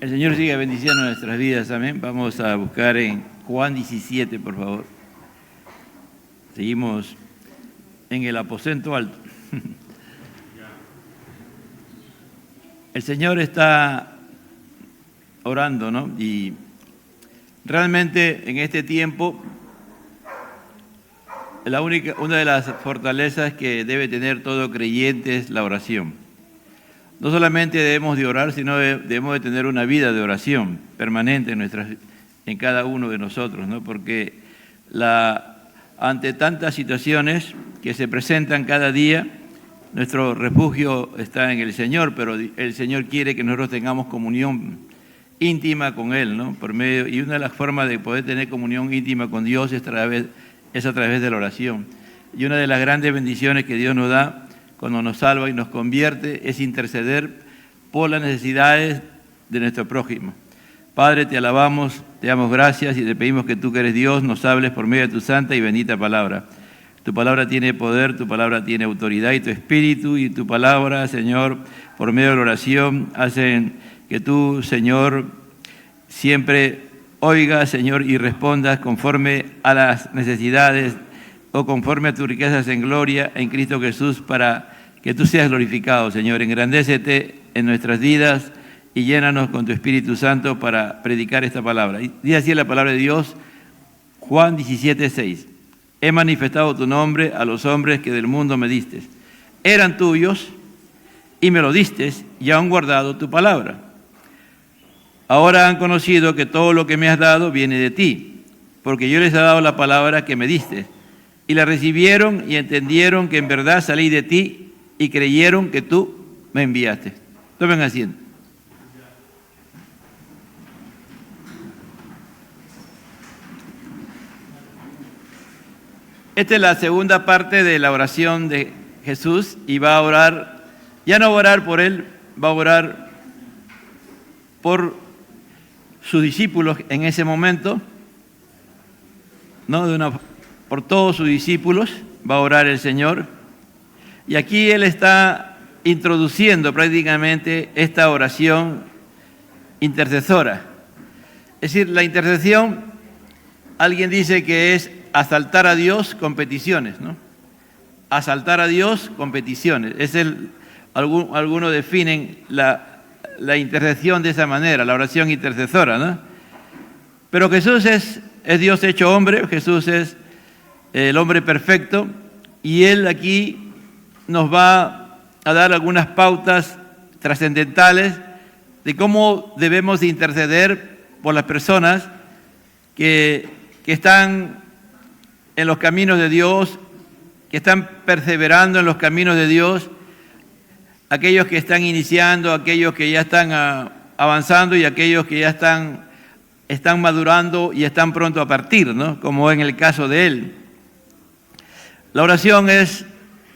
El Señor siga bendiciendo nuestras vidas, amén. Vamos a buscar en Juan 17, por favor. Seguimos en el aposento alto. El Señor está orando, ¿no? Y realmente en este tiempo, una de las fortalezas que debe tener todo creyente es la oración. No solamente debemos de orar, sino debemos de tener una vida de oración permanente en cada uno de nosotros, ¿no? Porque ante tantas situaciones que se presentan cada día, nuestro refugio está en el Señor, pero el Señor quiere que nosotros tengamos comunión íntima con Él, ¿no? Y una de las formas de poder tener comunión íntima con Dios es a través de la oración. Y una de las grandes bendiciones que Dios nos da cuando nos salva y nos convierte es interceder por las necesidades de nuestro prójimo. Padre, te alabamos, te damos gracias y te pedimos que tú que eres Dios nos hables por medio de tu santa y bendita palabra. Tu palabra tiene poder, tu palabra tiene autoridad y tu espíritu y tu palabra, Señor, por medio de la oración, hacen que tú, Señor, siempre oigas, Señor, y respondas conforme a las necesidades o conforme a tus riquezas en gloria en Cristo Jesús para que tú seas glorificado, Señor. Engrandécete en nuestras vidas y llénanos con tu Espíritu Santo para predicar esta palabra. Y dice así la palabra de Dios, Juan 17, 6. He manifestado tu nombre a los hombres que del mundo me diste. Eran tuyos y me lo diste y han guardado tu palabra. Ahora han conocido que todo lo que me has dado viene de ti, porque yo les he dado la palabra que me diste. Y la recibieron y entendieron que en verdad salí de ti y creyeron que tú me enviaste. Tomen asiento. Esta es la segunda parte de la oración de Jesús y va a orar, ya no va a orar por él, va a orar por sus discípulos en ese momento, ¿no? Por todos sus discípulos va a orar el Señor. Y aquí Él está introduciendo prácticamente esta oración intercesora. Es decir, la intercesión, alguien dice que es asaltar a Dios con peticiones, ¿no? Asaltar a Dios con peticiones. Algunos definen la intercesión de esa manera, la oración intercesora, ¿no? Pero Jesús es Dios hecho hombre, Jesús es el hombre perfecto, y Él aquí nos va a dar algunas pautas trascendentales de cómo debemos interceder por las personas que están en los caminos de Dios, que están perseverando en los caminos de Dios, aquellos que están iniciando, aquellos que ya están avanzando y aquellos que ya están madurando y están pronto a partir, ¿no? Como en el caso de Él. La oración es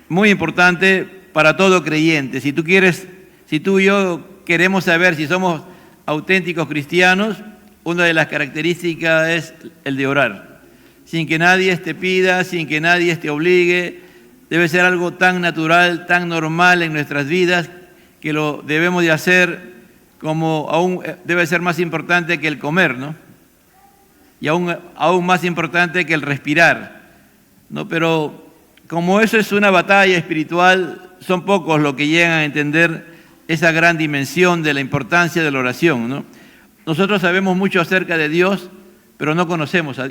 muy importante para todo creyente. Si tú y yo queremos saber si somos auténticos cristianos, una de las características es el de orar. Sin que nadie te pida, sin que nadie te obligue, debe ser algo tan natural, tan normal en nuestras vidas, que lo debemos de hacer como aún debe ser más importante que el comer, ¿no? Y aún más importante que el respirar, ¿no? Pero como eso es una batalla espiritual, son pocos los que llegan a entender esa gran dimensión de la importancia de la oración, ¿no? Nosotros sabemos mucho acerca de Dios, pero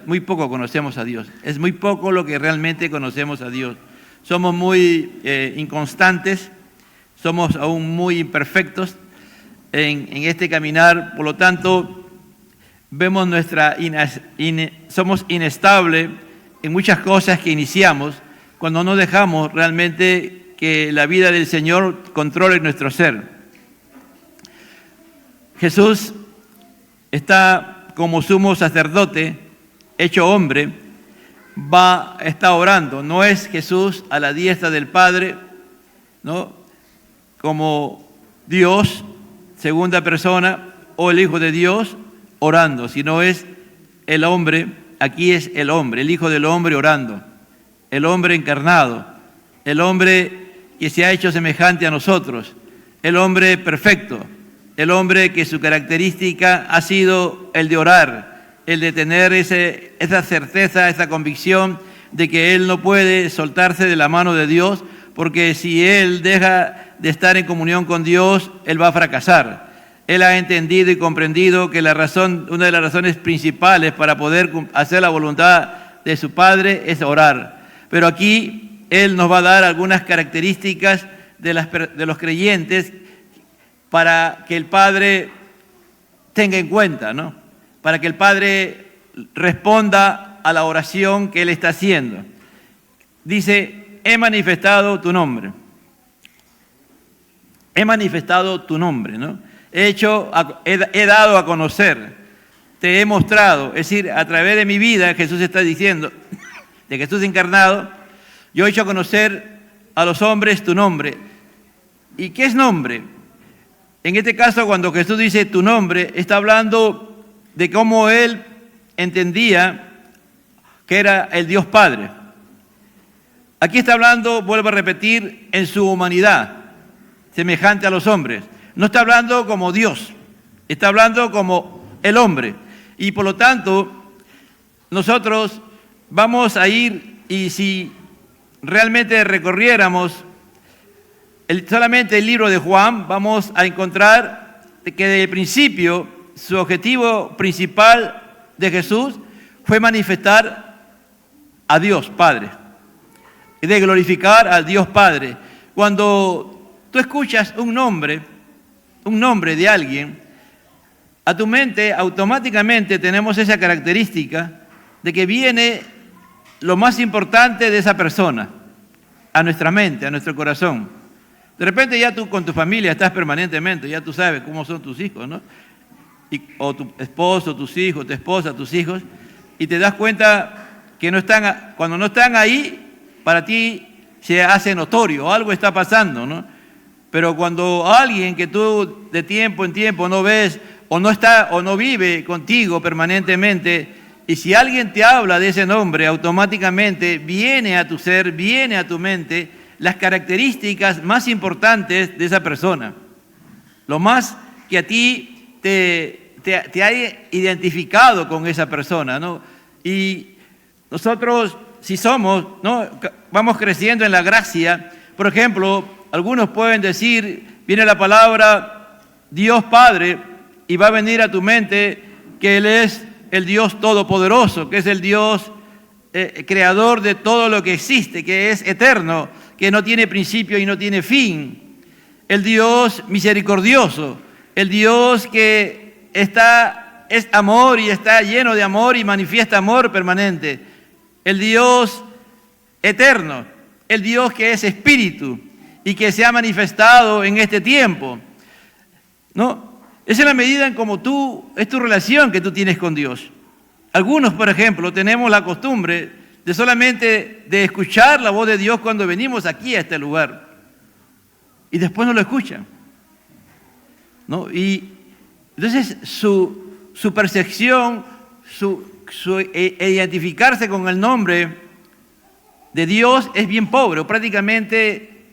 muy poco conocemos a Dios. Es muy poco lo que realmente conocemos a Dios. Somos muy inconstantes, somos aún muy imperfectos en este caminar, por lo tanto, vemos somos inestables en muchas cosas que iniciamos cuando no dejamos realmente que la vida del Señor controle nuestro ser. Jesús está como sumo sacerdote, hecho hombre, está orando. No es Jesús a la diestra del Padre, ¿no? Como Dios, segunda persona, o el Hijo de Dios orando, sino es el hombre, aquí es el hombre, el Hijo del hombre orando, el hombre encarnado, el hombre que se ha hecho semejante a nosotros, el hombre perfecto, El hombre que su característica ha sido el de orar, el de tener esa certeza, esa convicción de que él no puede soltarse de la mano de Dios, porque si él deja de estar en comunión con Dios, él va a fracasar. Él ha entendido y comprendido que una de las razones principales para poder hacer la voluntad de su Padre es orar. Pero aquí él nos va a dar algunas características de los creyentes para que el Padre tenga en cuenta, ¿no? Para que el Padre responda a la oración que él está haciendo. Dice, he manifestado tu nombre. He manifestado tu nombre, ¿no? He dado a conocer, te he mostrado, es decir, a través de mi vida, Jesús está diciendo, de Jesús encarnado, yo he hecho a conocer a los hombres tu nombre. ¿Y qué es nombre? En este caso, cuando Jesús dice tu nombre, está hablando de cómo él entendía que era el Dios Padre. Aquí está hablando, vuelvo a repetir, en su humanidad, semejante a los hombres. No está hablando como Dios, está hablando como el hombre. Y por lo tanto, nosotros vamos a ir, y si realmente recorriéramos solamente el libro de Juan, vamos a encontrar que desde el principio su objetivo principal de Jesús fue manifestar a Dios Padre, de glorificar al Dios Padre. Cuando tú escuchas un nombre de alguien, a tu mente automáticamente tenemos esa característica de que viene lo más importante de esa persona a nuestra mente, a nuestro corazón. De repente ya tú con tu familia estás permanentemente, ya tú sabes cómo son tus hijos, ¿no? O tu esposo, tus hijos, tu esposa, tus hijos, y te das cuenta que cuando no están ahí, para ti se hace notorio, algo está pasando, ¿no? Pero cuando alguien que tú de tiempo en tiempo no ves, o no está, o no vive contigo permanentemente, y si alguien te habla de ese nombre, automáticamente viene a tu ser, viene a tu mente las características más importantes de esa persona. Lo más que a ti te ha identificado con esa persona, ¿no? Y nosotros, si somos, ¿no?, vamos creciendo en la gracia. Por ejemplo, algunos pueden decir, viene la palabra Dios Padre, y va a venir a tu mente que Él es el Dios Todopoderoso, que es el Dios creador de todo lo que existe, que es eterno, que no tiene principio y no tiene fin. El Dios misericordioso, el Dios que es amor y está lleno de amor y manifiesta amor permanente. El Dios eterno, el Dios que es espíritu y que se ha manifestado en este tiempo, ¿no? Esa es la medida en cómo es tu relación que tú tienes con Dios. Algunos, por ejemplo, tenemos la costumbre de solamente de escuchar la voz de Dios cuando venimos aquí a este lugar y después no lo escuchan, ¿no? Y entonces su percepción, identificarse con el nombre de Dios es bien pobre, o prácticamente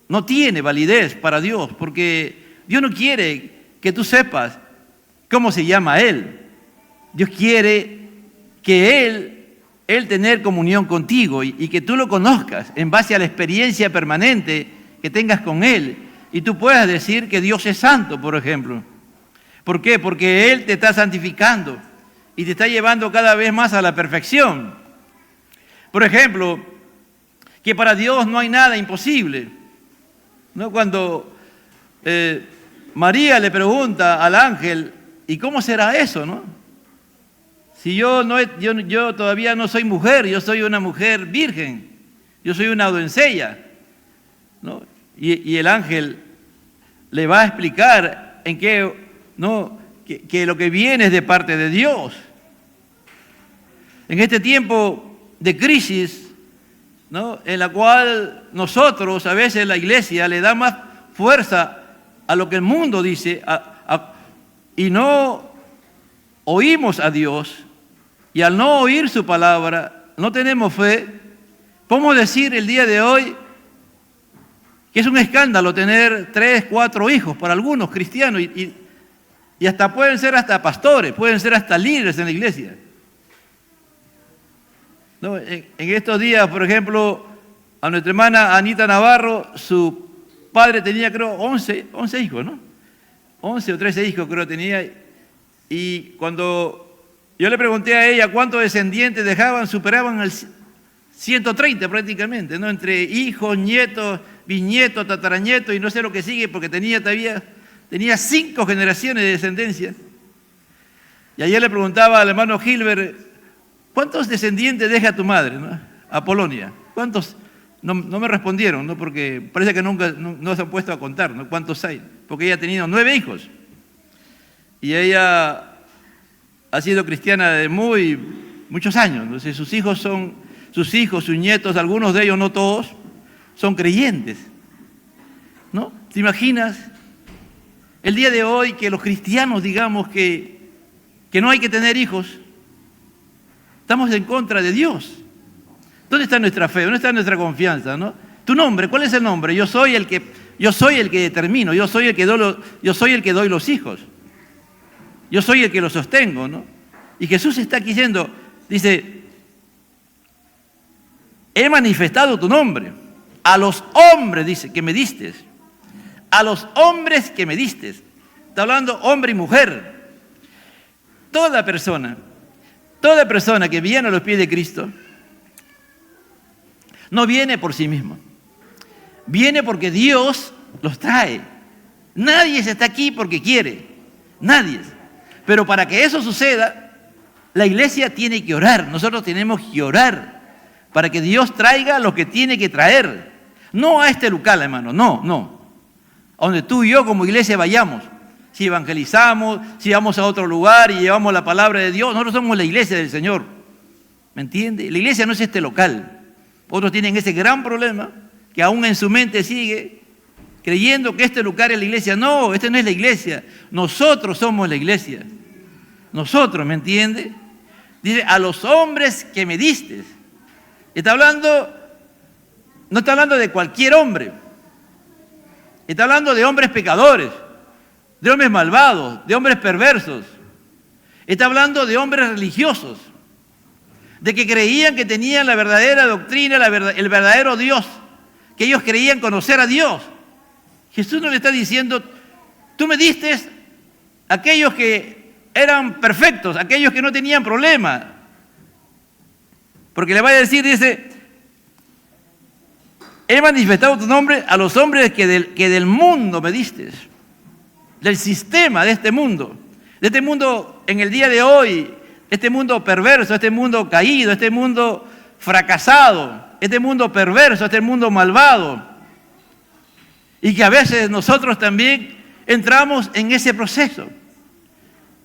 no tiene validez para Dios, porque Dios no quiere que tú sepas cómo se llama Él. Dios quiere que Él tener comunión contigo y que tú lo conozcas en base a la experiencia permanente que tengas con Él. Y tú puedas decir que Dios es santo, por ejemplo. ¿Por qué? Porque Él te está santificando y te está llevando cada vez más a la perfección. Por ejemplo, que para Dios no hay nada imposible, ¿no? Cuando María le pregunta al ángel, ¿y cómo será eso, no? Si yo todavía no soy mujer, yo soy una mujer virgen, yo soy una doncella, ¿no? Y el ángel le va a explicar en qué, ¿no?, que lo que viene es de parte de Dios. En este tiempo de crisis, ¿no?, en la cual nosotros, a veces la iglesia, le da más fuerza a lo que el mundo dice y no oímos a Dios, y al no oír su palabra, no tenemos fe. Podemos decir el día de hoy que es un escándalo tener 3, 4 hijos para algunos cristianos y hasta pueden ser hasta pastores, pueden ser hasta líderes en la iglesia. ¿No? En estos días, por ejemplo, a nuestra hermana Anita Navarro, su padre tenía, creo, 11 hijos, ¿no? 11 o 13 hijos creo tenía. Y cuando yo le pregunté a ella cuántos descendientes dejaban, superaban el 130 prácticamente, ¿no? Entre hijos, nietos, bisnietos, tataranietos y no sé lo que sigue, porque tenía 5 generaciones de descendencia. Y ayer le preguntaba al hermano Gilbert, ¿cuántos descendientes deja tu madre, ¿no? A Polonia? ¿Cuántos? No me respondieron, ¿no? Porque parece que nunca no se han puesto a contar, ¿no? ¿Cuántos hay? Porque ella ha tenido 9 hijos. Y ella ha sido cristiana de muchos años. Entonces sus hijos, sus nietos, algunos de ellos, no todos, son creyentes, ¿no? ¿Te imaginas el día de hoy que los cristianos digamos que no hay que tener hijos? Estamos en contra de Dios. ¿Dónde está nuestra fe? ¿Dónde está nuestra confianza, no? Tu nombre, ¿cuál es el nombre? Yo soy el que determino, yo soy el que doy los hijos. Yo soy el que los sostengo, ¿no? Y Jesús está aquí diciendo, dice, he manifestado tu nombre a los hombres, dice, que me diste. A los hombres que me diste. Está hablando hombre y mujer. Toda persona que viene a los pies de Cristo no viene por sí mismo. Viene porque Dios los trae. Nadie está aquí porque quiere. Nadie. Pero para que eso suceda, la iglesia tiene que orar. Nosotros tenemos que orar para que Dios traiga lo que tiene que traer. No a este local, hermano. No. A donde tú y yo como iglesia vayamos. Si evangelizamos, si vamos a otro lugar y llevamos la palabra de Dios, nosotros somos la iglesia del Señor. ¿Me entiende? La iglesia no es este local. Otros tienen ese gran problema que aún en su mente sigue creyendo que este lugar es la iglesia. No, esta no es la iglesia. Nosotros somos la iglesia. Nosotros, ¿me entiende? Dice, a los hombres que me diste. No está hablando de cualquier hombre. Está hablando de hombres pecadores, de hombres malvados, de hombres perversos. Está hablando de hombres religiosos, de que creían que tenían la verdadera doctrina, el verdadero Dios, que ellos creían conocer a Dios. Jesús no le está diciendo, tú me diste aquellos que eran perfectos, aquellos que no tenían problema. Porque le va a decir, dice, he manifestado tu nombre a los hombres que del mundo me diste, del sistema de este mundo en el día de hoy, este mundo perverso, este mundo caído, este mundo fracasado, este mundo perverso, este mundo malvado. Y que a veces nosotros también entramos en ese proceso.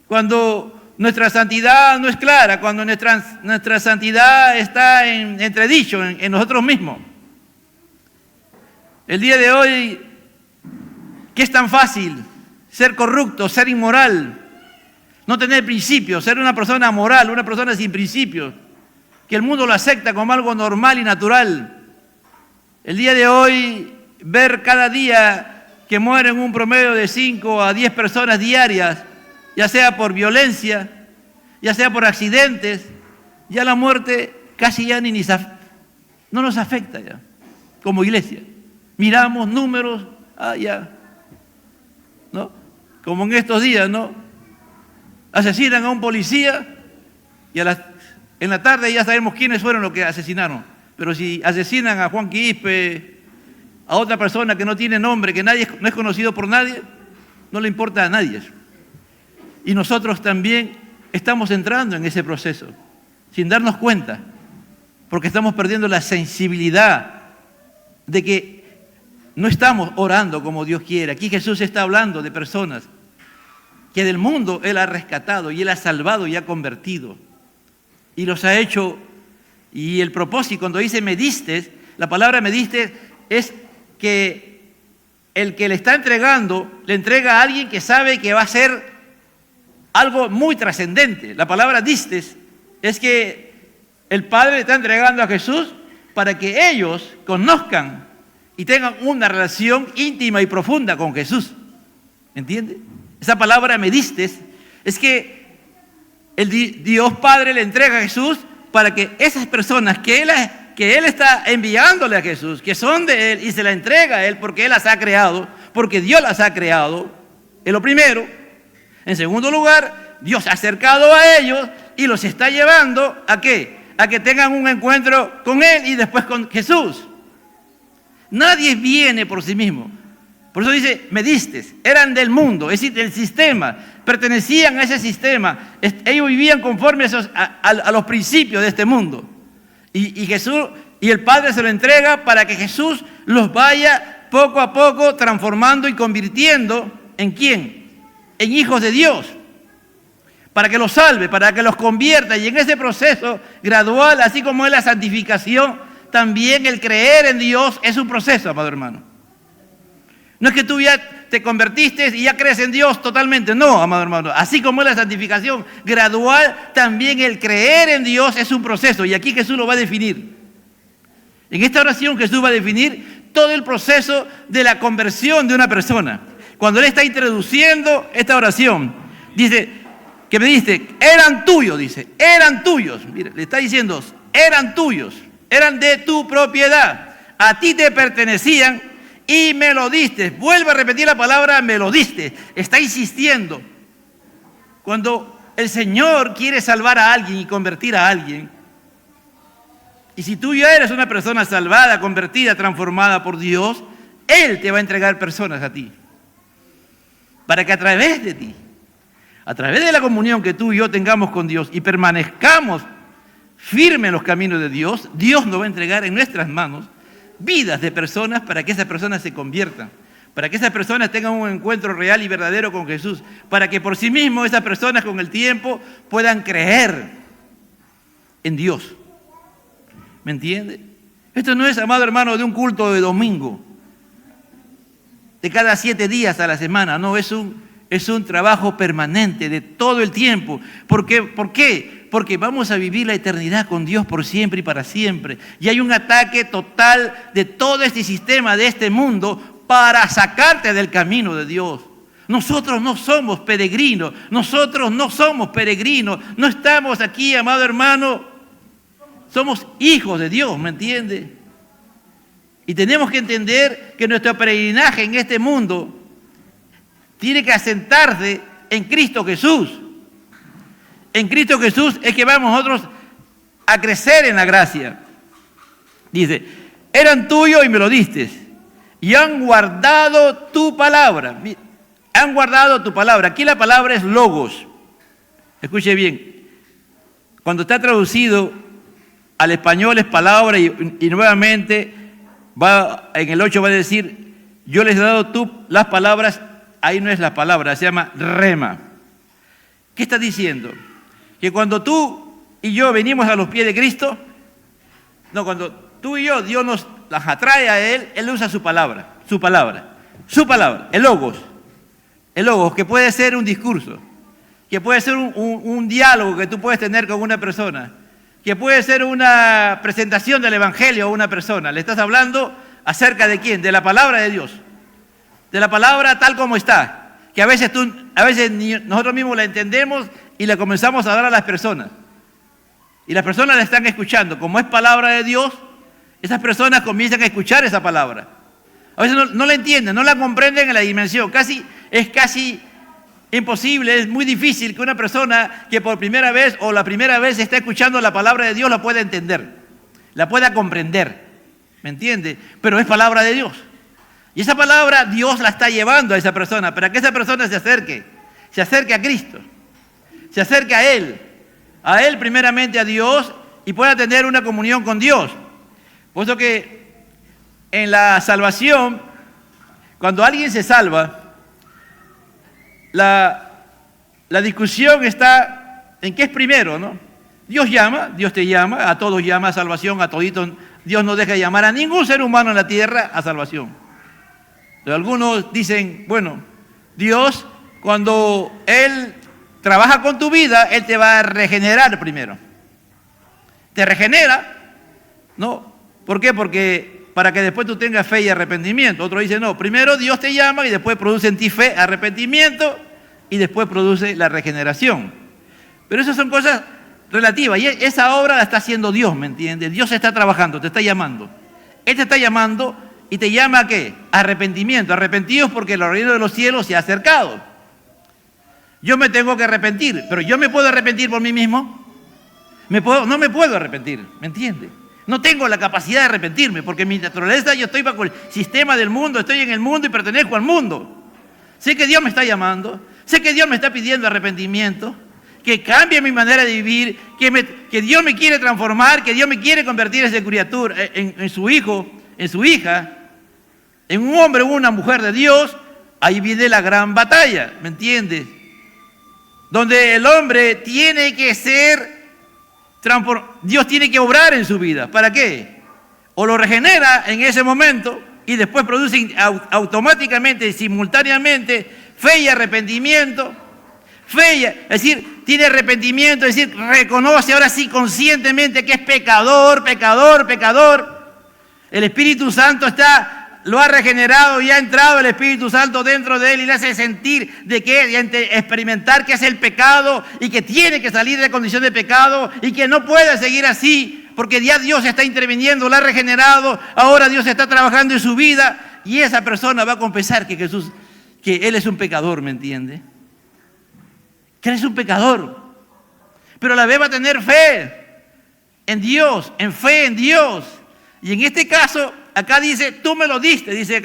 Cuando nuestra santidad no es clara, cuando nuestra santidad está en entredicho en nosotros mismos. El día de hoy, que es tan fácil ser corrupto, ser inmoral, no tener principios, ser una persona moral, una persona sin principios, que el mundo lo acepta como algo normal y natural. El día de hoy, ver cada día que mueren un promedio de 5 a 10 personas diarias, ya sea por violencia, ya sea por accidentes, ya la muerte casi ya no nos afecta ya, como iglesia. Miramos números, ya, ¿no? Como en estos días, ¿no? Asesinan a un policía y en la tarde ya sabemos quiénes fueron los que asesinaron. Pero si asesinan a Juan Quispe, a otra persona que no tiene nombre, que no es conocido por nadie, no le importa a nadie eso. Y nosotros también estamos entrando en ese proceso, sin darnos cuenta, porque estamos perdiendo la sensibilidad de que no estamos orando como Dios quiere. Aquí Jesús está hablando de personas que del mundo Él ha rescatado y Él ha salvado y ha convertido. Y los ha hecho, y el propósito, cuando dice me diste, la palabra me diste es que el que le está entregando, le entrega a alguien que sabe que va a ser algo muy trascendente. La palabra diste es que el Padre le está entregando a Jesús para que ellos conozcan y tengan una relación íntima y profunda con Jesús. ¿Entiende? Esa palabra me diste es que el Dios Padre le entrega a Jesús para que esas personas que Él está enviándole a Jesús, que son de Él y se la entrega a Él porque Él las ha creado, porque Dios las ha creado, es lo primero. En segundo lugar, Dios se ha acercado a ellos y los está llevando ¿a qué? A que tengan un encuentro con Él y después con Jesús. Nadie viene por sí mismo. Por eso dice, me diste, eran del mundo, es decir, del sistema, pertenecían a ese sistema, ellos vivían conforme a los principios de este mundo. Y Jesús, y el Padre se lo entrega para que Jesús los vaya poco a poco transformando y convirtiendo ¿en quién? En hijos de Dios. Para que los salve, para que los convierta. Y en ese proceso gradual, así como es la santificación, también el creer en Dios es un proceso, amado hermano. No es que tú ya te convertiste y ya crees en Dios totalmente. No, amado hermano. Así como es la santificación gradual, también el creer en Dios es un proceso. Y aquí Jesús lo va a definir. En esta oración Jesús va a definir todo el proceso de la conversión de una persona. Cuando Él está introduciendo esta oración, dice, que me diste, eran tuyos, dice, eran tuyos. Mira, le está diciendo, eran tuyos, eran de tu propiedad. A ti te pertenecían y me lo diste. Vuelve a repetir la palabra, me lo diste. Está insistiendo. Cuando el Señor quiere salvar a alguien y convertir a alguien, y si tú ya eres una persona salvada, convertida, transformada por Dios, Él te va a entregar personas a ti. Para que a través de ti, a través de la comunión que tú y yo tengamos con Dios y permanezcamos firmes en los caminos de Dios, Dios nos va a entregar en nuestras manos vidas de personas para que esas personas se conviertan, para que esas personas tengan un encuentro real y verdadero con Jesús, para que por sí mismos esas personas con el tiempo puedan creer en Dios. ¿Me entiende? Esto no es, amado hermano, de un culto de domingo, de cada 7 días a la semana, no, es un trabajo permanente de todo el tiempo. ¿Por qué? Porque vamos a vivir la eternidad con Dios por siempre y para siempre. Y hay un ataque total de todo este sistema, de este mundo, para sacarte del camino de Dios. Nosotros no somos peregrinos, no estamos aquí, amado hermano, somos hijos de Dios, ¿me entiende? Y tenemos que entender que nuestro peregrinaje en este mundo tiene que asentarse en Cristo Jesús. En Cristo Jesús es que vamos nosotros a crecer en la gracia. Dice, eran tuyos y me lo diste, y han guardado tu palabra. Han guardado tu palabra. Aquí la palabra es logos. Escuche bien. Cuando está traducido al español es palabra y nuevamente en el 8 va a decir, yo les he dado las palabras. Ahí no es la palabra, se llama rema. ¿Qué está diciendo? Que cuando tú y yo venimos a los pies de Cristo, no, cuando tú y yo, Dios nos las atrae a Él usa su palabra, el logos, que puede ser un discurso, que puede ser un diálogo que tú puedes tener con una persona, que puede ser una presentación del Evangelio a una persona. Le estás hablando acerca de quién, de la palabra de Dios. De la palabra tal como está, que a veces nosotros mismos la entendemos y la comenzamos a dar a las personas. Y las personas la están escuchando. Como es palabra de Dios, esas personas comienzan a escuchar esa palabra. A veces no la entienden, no la comprenden en la dimensión. Es casi imposible, es muy difícil que una persona que por primera vez o la primera vez está escuchando la palabra de Dios la pueda entender, la pueda comprender. ¿Me entiende? Pero es palabra de Dios. Y esa palabra Dios la está llevando a esa persona para que esa persona se acerque a Cristo, se acerque a Él primeramente a Dios y pueda tener una comunión con Dios. Por eso que en la salvación, cuando alguien se salva, la discusión está en qué es primero, ¿no? Dios te llama, a todos llama a salvación, a toditos. Dios no deja de llamar a ningún ser humano en la tierra a salvación. Pero algunos dicen, bueno, Dios, cuando Él trabaja con tu vida, Él te va a regenerar primero. Te regenera, ¿no? ¿Por qué? Porque para que después tú tengas fe y arrepentimiento. Otro dice, no, primero Dios te llama y después produce en ti fe, arrepentimiento y después produce la regeneración. Pero esas son cosas relativas y esa obra la está haciendo Dios, ¿me entiendes? Dios está trabajando, te está llamando. Él te está llamando y te llama ¿a qué? Arrepentimiento. Arrepentidos porque el reino de los cielos se ha acercado. Yo me tengo que arrepentir, pero yo me puedo arrepentir por mí mismo. No me puedo arrepentir, ¿me entiendes? No tengo la capacidad de arrepentirme, porque mi naturaleza, yo estoy bajo el sistema del mundo, estoy en el mundo y pertenezco al mundo. Sé que Dios me está llamando, sé que Dios me está pidiendo arrepentimiento, que cambie mi manera de vivir, que Dios me quiere transformar, que Dios me quiere convertir en esa criatura, en su hijo, en su hija, en un hombre o una mujer de Dios. Ahí viene la gran batalla, ¿me entiendes? Donde el hombre tiene que ser Dios tiene que obrar en su vida. ¿Para qué? O lo regenera en ese momento y después produce automáticamente, simultáneamente, fe y arrepentimiento. Es decir, tiene arrepentimiento, es decir, reconoce ahora sí conscientemente que es pecador. El Espíritu Santo lo ha regenerado y ha entrado el Espíritu Santo dentro de él y le hace sentir experimentar que es el pecado y que tiene que salir de la condición de pecado y que no puede seguir así porque ya Dios está interviniendo, lo ha regenerado, ahora Dios está trabajando en su vida y esa persona va a confesar que Él es un pecador, ¿me entiende? Que Él es un pecador, pero a la vez va a tener fe en Dios, fe en Dios. Y en este caso, acá dice, tú me lo diste, dice,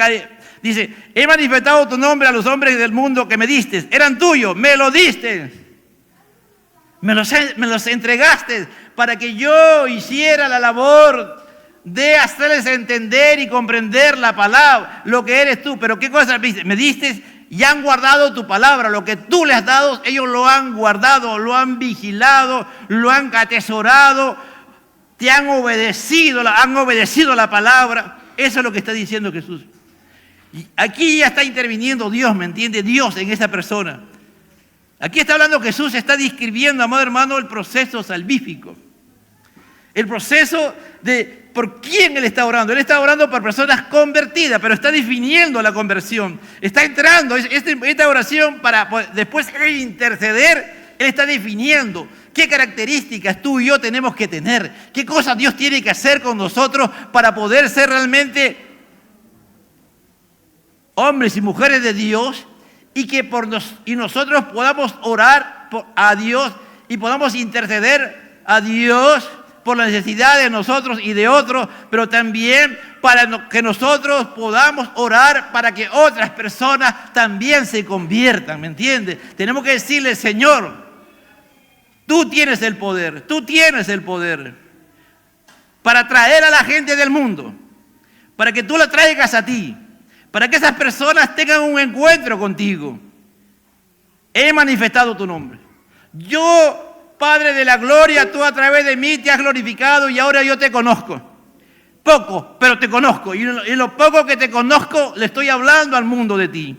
he manifestado tu nombre a los hombres del mundo que me diste, eran tuyos, me lo diste, me los entregaste para que yo hiciera la labor de hacerles entender y comprender la palabra, lo que eres tú. Pero ¿qué cosa me diste? Y han guardado tu palabra, lo que tú les has dado, ellos lo han guardado, lo han vigilado, lo han atesorado, te han obedecido la palabra. Eso es lo que está diciendo Jesús. Y aquí ya está interviniendo Dios, ¿me entiende? Dios en esa persona. Aquí está hablando Jesús, está describiendo, amado hermano, el proceso salvífico. El proceso de por quién Él está orando. Él está orando por personas convertidas, pero está definiendo la conversión. Está entrando, esta oración para después interceder, Él está definiendo qué características tú y yo tenemos que tener, qué cosas Dios tiene que hacer con nosotros para poder ser realmente hombres y mujeres de Dios y que nosotros podamos orar a Dios y podamos interceder a Dios por la necesidad de nosotros y de otros, pero también para que nosotros podamos orar para que otras personas también se conviertan, ¿me entiendes? Tenemos que decirle, Señor, tú tienes el poder para traer a la gente del mundo, para que tú la traigas a ti, para que esas personas tengan un encuentro contigo. He manifestado tu nombre. Yo, Padre de la gloria, tú a través de mí te has glorificado y ahora yo te conozco. Poco, pero te conozco. Y en lo poco que te conozco, le estoy hablando al mundo de ti.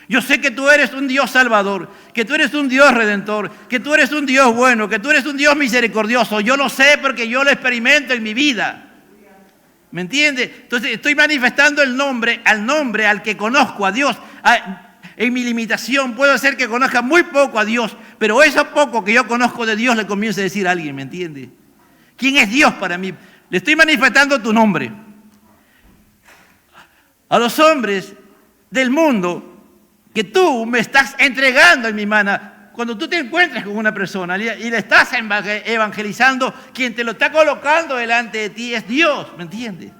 Yo sé que tú eres un Dios salvador, que tú eres un Dios redentor, que tú eres un Dios bueno, que tú eres un Dios misericordioso. Yo lo sé porque yo lo experimento en mi vida. ¿Me entiendes? Entonces estoy manifestando al nombre al que conozco, a Dios. En mi limitación puedo ser que conozca muy poco a Dios, pero eso poco que yo conozco de Dios le comienzo a decir a alguien, ¿me entiende? ¿Quién es Dios para mí? Le estoy manifestando tu nombre. A los hombres del mundo que tú me estás entregando en mi mano. Cuando tú te encuentres con una persona y le estás evangelizando, quien te lo está colocando delante de ti es Dios, ¿me entiendes?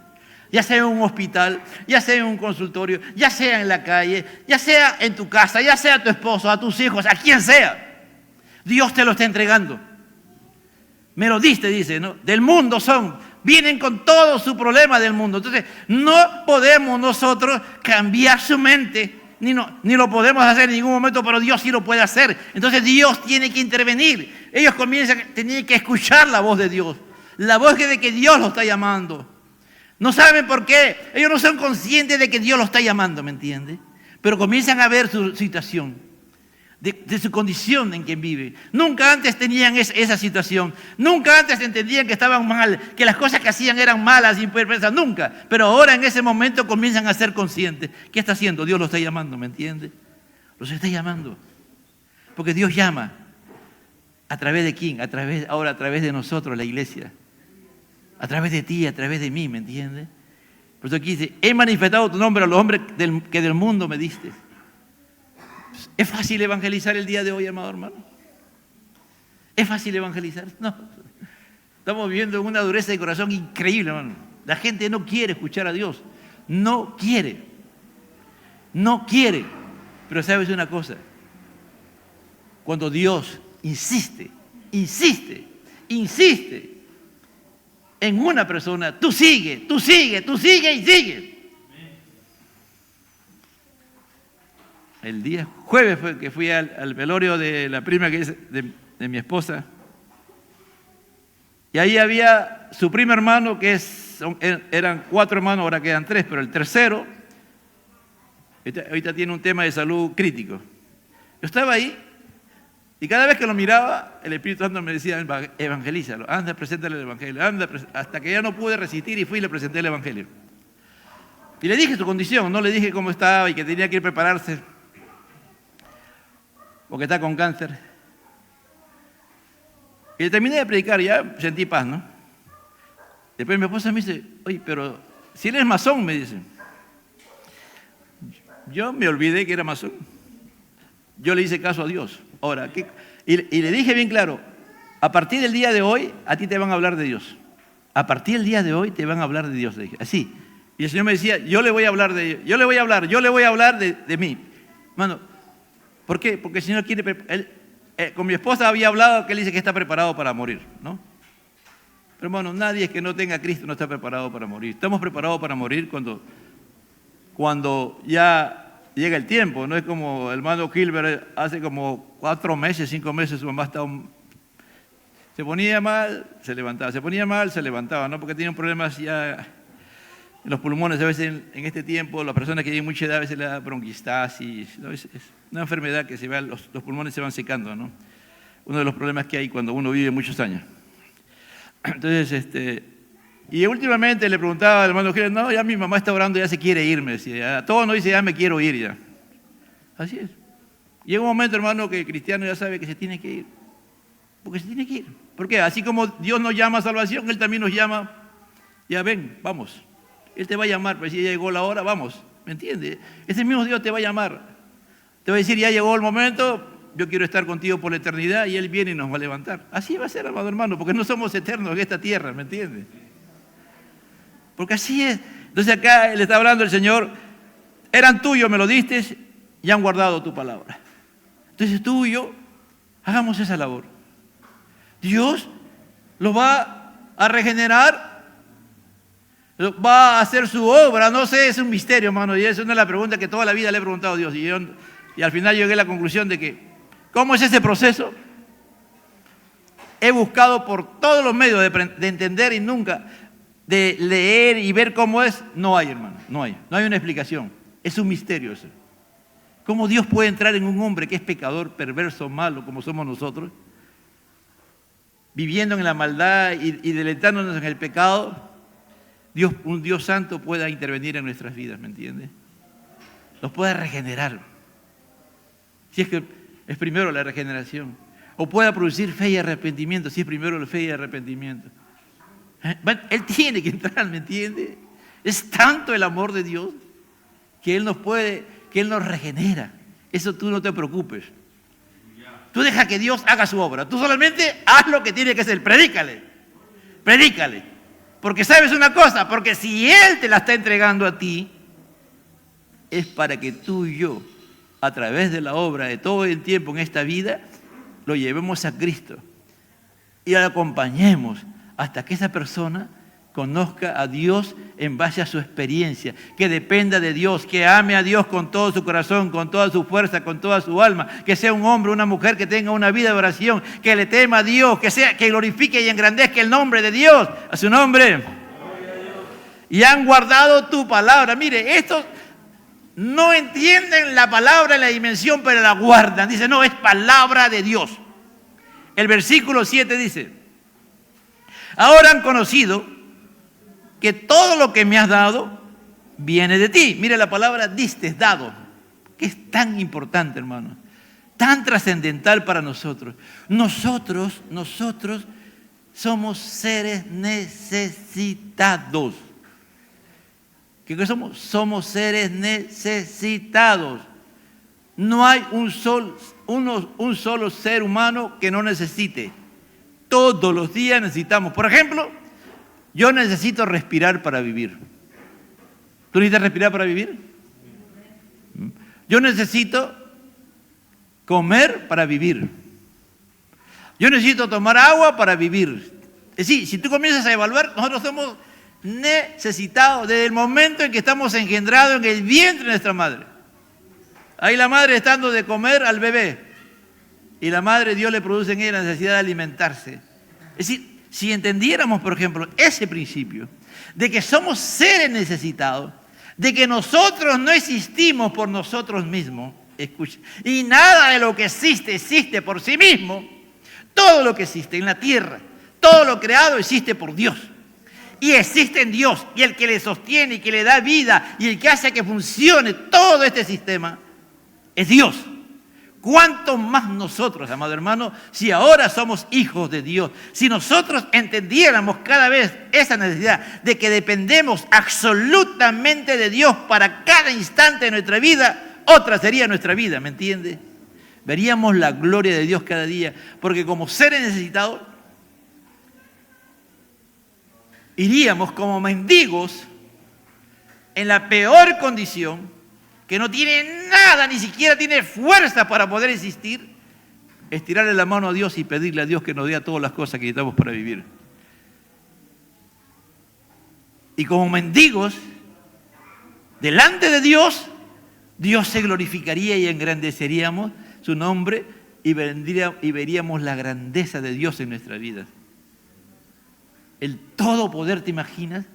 Ya sea en un hospital, ya sea en un consultorio, ya sea en la calle, ya sea en tu casa, ya sea a tu esposo, a tus hijos, a quien sea. Dios te lo está entregando. Me lo diste, dice, ¿no? Del mundo vienen con todo su problema del mundo. Entonces, no podemos nosotros cambiar su mente, ni lo podemos hacer en ningún momento, pero Dios sí lo puede hacer. Entonces, Dios tiene que intervenir. Ellos tienen que escuchar la voz de Dios, la voz de que Dios los está llamando. No saben por qué. Ellos no son conscientes de que Dios los está llamando, ¿me entiendes? Pero comienzan a ver su situación. de su condición en que vive. Nunca antes tenían esa situación. Nunca antes entendían que estaban mal, que las cosas que hacían eran malas y imperfectas. Nunca. Pero ahora en ese momento comienzan a ser conscientes. ¿Qué está haciendo? Dios los está llamando, ¿me entiende? Los está llamando. Porque Dios llama. ¿A través de quién? Ahora a través de nosotros, la iglesia. A través de ti, a través de mí, ¿me entiende? Por eso aquí dice, he manifestado tu nombre a los hombres que del mundo me diste. ¿Es fácil evangelizar el día de hoy, amado hermano? ¿Es fácil evangelizar? No. Estamos viviendo una dureza de corazón increíble, hermano. La gente no quiere escuchar a Dios. No quiere. No quiere. Pero ¿sabes una cosa? Cuando Dios insiste en una persona, tú sigue y sigue. El día jueves fue que fui al velorio de la prima que es de mi esposa. Y ahí había su primo hermano, eran 4 hermanos, ahora quedan 3, pero el tercero, ahorita tiene un tema de salud crítico. Yo estaba ahí y cada vez que lo miraba, el Espíritu Santo me decía, evangelízalo, anda, preséntale el Evangelio, hasta que ya no pude resistir y fui y le presenté el Evangelio. Y le dije su condición, no le dije cómo estaba y que tenía que ir a prepararse, porque está con cáncer. Y le terminé de predicar, ya sentí paz, ¿no? Después mi esposa me dice, oye, pero si él es masón, me dice. Yo me olvidé que era masón. Yo le hice caso a Dios. Ahora, y le dije bien claro, a partir del día de hoy, a ti te van a hablar de Dios. A partir del día de hoy te van a hablar de Dios, le dije, así. Y el Señor me decía, yo le voy a hablar de Dios, yo le voy a hablar de mí. Hermano, ¿por qué? Porque el Señor quiere, con mi esposa había hablado que él dice que está preparado para morir, ¿no? Pero hermano, nadie que no tenga a Cristo no está preparado para morir. Estamos preparados para morir cuando ya llega el tiempo. No es como el hermano Gilbert, hace como 4 meses, 5 meses, su mamá se ponía mal, se levantaba, se ponía mal, se levantaba, ¿no? Porque tenía problemas ya en los pulmones. A veces en este tiempo, las personas que tienen mucha edad, a veces le da bronquistasis, ¿no? Es una enfermedad que los pulmones se van secando, ¿no? Uno de los problemas que hay cuando uno vive muchos años. Entonces, y últimamente le preguntaba al hermano Gilbert, no, ya mi mamá está orando, ya se quiere ir, me decía. A todos nos dice, ya me quiero ir ya. Así es. Llega un momento, hermano, que el cristiano ya sabe que se tiene que ir. Porque se tiene que ir. ¿Por qué? Así como Dios nos llama a salvación, Él también nos llama, ya ven, vamos. Él te va a llamar, pues si ya llegó la hora, vamos. ¿Me entiendes? Ese mismo Dios te va a llamar. Te va a decir, ya llegó el momento, yo quiero estar contigo por la eternidad, y Él viene y nos va a levantar. Así va a ser, amado hermano, porque no somos eternos en esta tierra, ¿me entiendes? Porque así es. Entonces acá le está hablando el Señor, eran tuyos, me lo diste, y han guardado tu palabra. Entonces tú y yo, hagamos esa labor. Dios lo va a regenerar, va a hacer su obra, no sé, es un misterio, hermano, y es una de las preguntas que toda la vida le he preguntado a Dios, y al final llegué a la conclusión de que, ¿cómo es ese proceso? He buscado por todos los medios de entender y nunca de leer y ver cómo es, no hay, hermano, no hay una explicación, es un misterio eso. ¿Cómo Dios puede entrar en un hombre que es pecador, perverso, malo, como somos nosotros, viviendo en la maldad y deleitándonos en el pecado? Un Dios santo pueda intervenir en nuestras vidas, ¿me entiendes? Nos puede regenerar. Si es que es primero la regeneración. O pueda producir fe y arrepentimiento, si es primero la fe y arrepentimiento. Él tiene que entrar, ¿me entiendes? Es tanto el amor de Dios que Él nos regenera. Eso tú no te preocupes. Tú deja que Dios haga su obra. Tú solamente haz lo que tiene que hacer. Predícale. Porque sabes una cosa, porque si Él te la está entregando a ti, es para que tú y yo, a través de la obra de todo el tiempo en esta vida, lo llevemos a Cristo y lo acompañemos hasta que esa persona conozca a Dios en base a su experiencia, que dependa de Dios, que ame a Dios con todo su corazón, con toda su fuerza, con toda su alma, que sea un hombre, una mujer que tenga una vida de oración, que le tema a Dios, que glorifique y engrandezca el nombre de Dios, a su nombre. Y han guardado tu palabra. Mire, no entienden la palabra en la dimensión, pero la guardan. Dice, no, es palabra de Dios. El versículo 7 dice, ahora han conocido que todo lo que me has dado viene de ti. Mire la palabra diste, dado, que es tan importante, hermano, tan trascendental para nosotros. Nosotros somos seres necesitados. ¿Qué somos? Somos seres necesitados. No hay un solo ser humano que no necesite. Todos los días necesitamos. Por ejemplo, yo necesito respirar para vivir. ¿Tú necesitas respirar para vivir? Yo necesito comer para vivir. Yo necesito tomar agua para vivir. Es decir, si tú comienzas a evaluar, nosotros somos necesitados desde el momento en que estamos engendrados en el vientre de nuestra madre. Ahí la madre está dando de comer al bebé. Y la madre, Dios le produce en ella la necesidad de alimentarse. Es decir, si entendiéramos, por ejemplo, ese principio de que somos seres necesitados, de que nosotros no existimos por nosotros mismos, escucha, y nada de lo que existe por sí mismo. Todo lo que existe en la tierra, todo lo creado existe por Dios. Y existe en Dios, y el que le sostiene y que le da vida y el que hace que funcione todo este sistema es Dios. ¿Cuánto más nosotros, amado hermano, si ahora somos hijos de Dios? Si nosotros entendiéramos cada vez esa necesidad de que dependemos absolutamente de Dios para cada instante de nuestra vida, otra sería nuestra vida, ¿me entiende? Veríamos la gloria de Dios cada día, porque como seres necesitados, iríamos como mendigos en la peor condición, que no tiene nada, ni siquiera tiene fuerza para poder existir, estirarle la mano a Dios y pedirle a Dios que nos dé todas las cosas que necesitamos para vivir. Y como mendigos, delante de Dios, Dios se glorificaría y engrandeceríamos su nombre y veríamos la grandeza de Dios en nuestra vida. El todo poder, ¿te imaginas?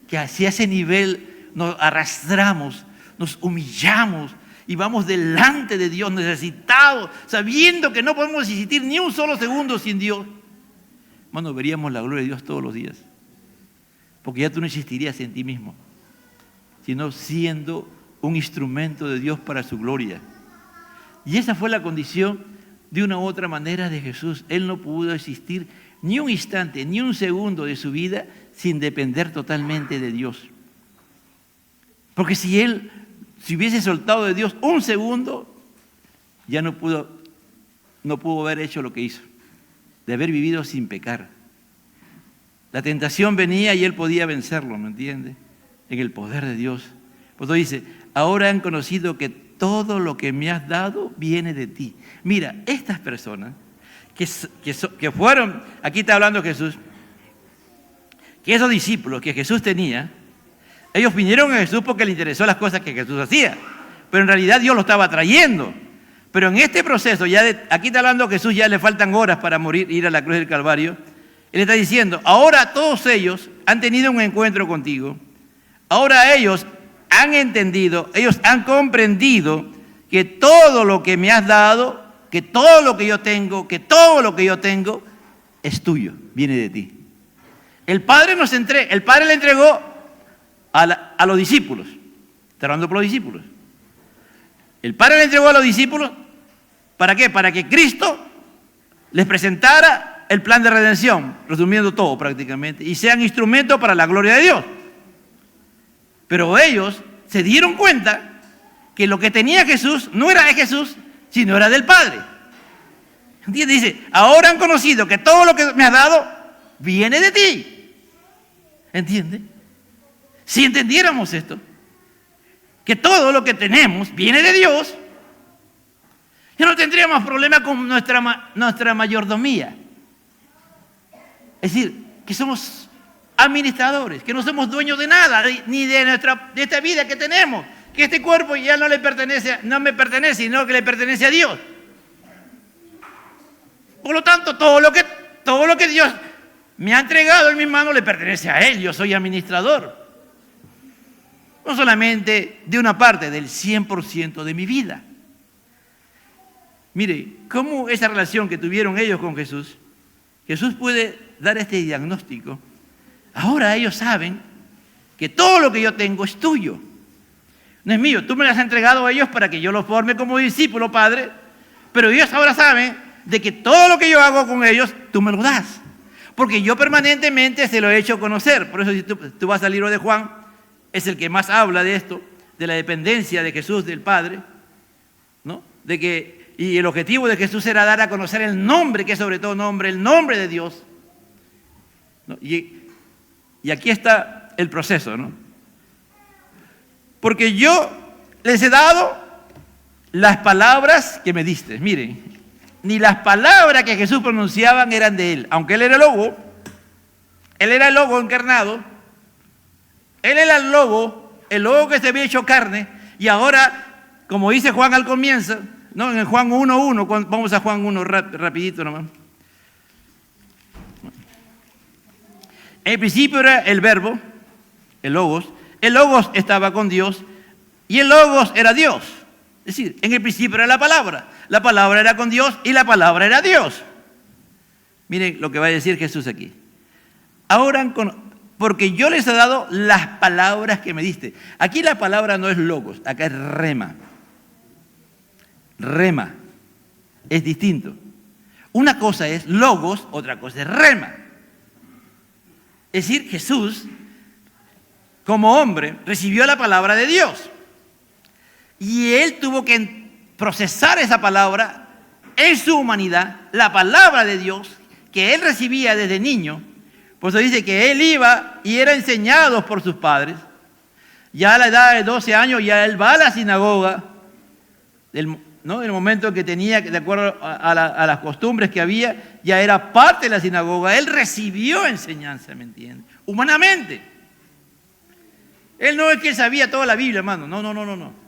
Que hacia ese nivel nos arrastramos, nos humillamos y vamos delante de Dios necesitados, sabiendo que no podemos existir ni un solo segundo sin Dios. Hermano, veríamos la gloria de Dios todos los días. Porque ya tú no existirías en ti mismo, sino siendo un instrumento de Dios para su gloria. Y esa fue la condición de una u otra manera de Jesús. Él no pudo existir ni un instante, ni un segundo de su vida sin depender totalmente de Dios. Porque si él hubiese soltado de Dios un segundo, ya no pudo haber hecho lo que hizo, de haber vivido sin pecar. La tentación venía y él podía vencerlo, ¿me entiende? En el poder de Dios. Por eso dice, ahora han conocido que todo lo que me has dado viene de ti. Mira, estas personas que fueron, aquí está hablando Jesús, que esos discípulos que Jesús tenía, ellos vinieron a Jesús porque les interesó las cosas que Jesús hacía, pero en realidad Dios lo estaba trayendo. Pero en este proceso, aquí está hablando Jesús, ya le faltan horas para morir, ir a la cruz del Calvario. Él está diciendo, ahora todos ellos han tenido un encuentro contigo, ahora ellos han entendido, ellos han comprendido que todo lo que me has dado, que todo lo que yo tengo, es tuyo, viene de ti. El Padre le entregó a los discípulos. Está hablando por los discípulos. El Padre le entregó a los discípulos, ¿para qué? Para que Cristo les presentara el plan de redención, resumiendo todo prácticamente, y sean instrumentos para la gloria de Dios. Pero ellos se dieron cuenta que lo que tenía Jesús no era de Jesús, sino era del Padre. ¿Entiendes? Dice, ahora han conocido que todo lo que me has dado viene de ti. ¿Entiendes? Si entendiéramos esto, que todo lo que tenemos viene de Dios, ya no tendríamos problema con nuestra mayordomía. Es decir, que somos administradores, que no somos dueños de nada, ni de esta vida que tenemos, que este cuerpo ya no me pertenece, sino que le pertenece a Dios. Por lo tanto, todo lo que Dios me ha entregado en mis manos le pertenece a Él, yo soy administrador. No solamente de una parte, del 100% de mi vida. Mire, cómo esa relación que tuvieron ellos con Jesús, Jesús puede dar este diagnóstico. Ahora ellos saben que todo lo que yo tengo es tuyo. No es mío, tú me lo has entregado a ellos para que yo los forme como discípulo, Padre, pero ellos ahora saben de que todo lo que yo hago con ellos, tú me lo das. Porque yo permanentemente se lo he hecho conocer. Por eso si tú vas al libro de Juan, es el que más habla de esto, de la dependencia de Jesús del Padre, ¿no? Y el objetivo de Jesús era dar a conocer el nombre, que es sobre todo nombre, el nombre de Dios, ¿no? Y aquí está el proceso, ¿no? Porque yo les he dado las palabras que me diste. Miren, ni las palabras que Jesús pronunciaba eran de él, aunque él era el logo encarnado, él era el logo que se había hecho carne, y ahora, como dice Juan al comienzo, ¿no? En el Juan 1:1, vamos a Juan 1 rapidito nomás. En el principio era el verbo, el logos estaba con Dios, y el logos era Dios. Es decir, en el principio era la palabra era con Dios, y la palabra era Dios. Miren lo que va a decir Jesús aquí. Ahora, porque yo les he dado las palabras que me diste. Aquí la palabra no es logos, acá es rema. Rema. Es distinto. Una cosa es logos, otra cosa es rema. Es decir, Jesús, como hombre, recibió la palabra de Dios. Y él tuvo que procesar esa palabra en su humanidad, la palabra de Dios, que él recibía desde niño. Por eso dice que él iba y era enseñado por sus padres. Ya a la edad de 12 años, ya él va a la sinagoga, ¿no? En el momento en que tenía, de acuerdo a las costumbres que había, ya era parte de la sinagoga. Él recibió enseñanza, ¿me entiende? Humanamente. Él no es que él sabía toda la Biblia, hermano. No.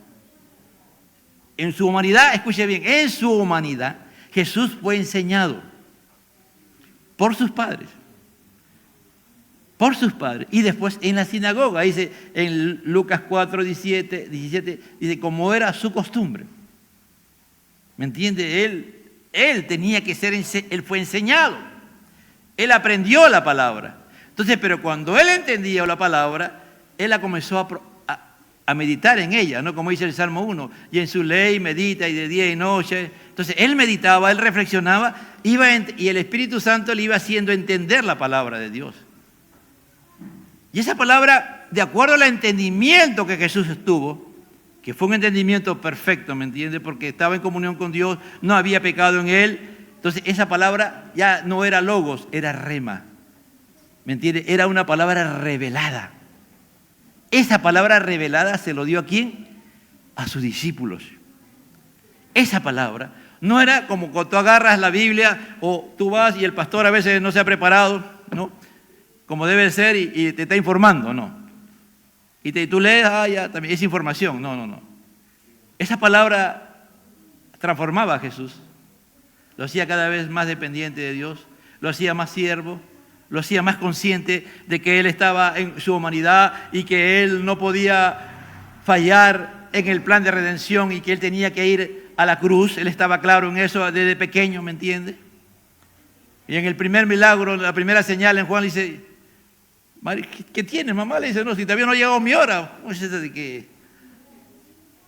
En su humanidad, escuche bien, en su humanidad, Jesús fue enseñado por sus padres. Por sus padres. Y después en la sinagoga, dice en Lucas 4:17, dice, como era su costumbre. ¿Me entiende? Él tenía que ser, él fue enseñado. Él aprendió la palabra. Entonces, pero cuando él entendía la palabra, él la comenzó a meditar en ella, ¿no? Como dice el Salmo 1, y en su ley medita y de día y noche. Entonces, él meditaba, él reflexionaba, y el Espíritu Santo le iba haciendo entender la palabra de Dios. Y esa palabra, de acuerdo al entendimiento que Jesús tuvo, que fue un entendimiento perfecto, ¿me entiende? Porque estaba en comunión con Dios, no había pecado en él. Entonces, esa palabra ya no era logos, era rema. ¿Me entiende? Era una palabra revelada. Esa palabra revelada se lo dio ¿a quién? A sus discípulos. Esa palabra no era como cuando tú agarras la Biblia o tú vas y el pastor a veces no se ha preparado, ¿no? Como debe ser y te está informando, no. Y tú lees, ya, también es información, no. Esa palabra transformaba a Jesús, lo hacía cada vez más dependiente de Dios, lo hacía más siervo, lo hacía más consciente de que él estaba en su humanidad y que él no podía fallar en el plan de redención y que él tenía que ir a la cruz. Él estaba claro en eso desde pequeño, ¿me entiende? Y en el primer milagro, la primera señal en Juan le dice, ¿qué tienes, mamá? Le dice, no, si todavía no ha llegado mi hora.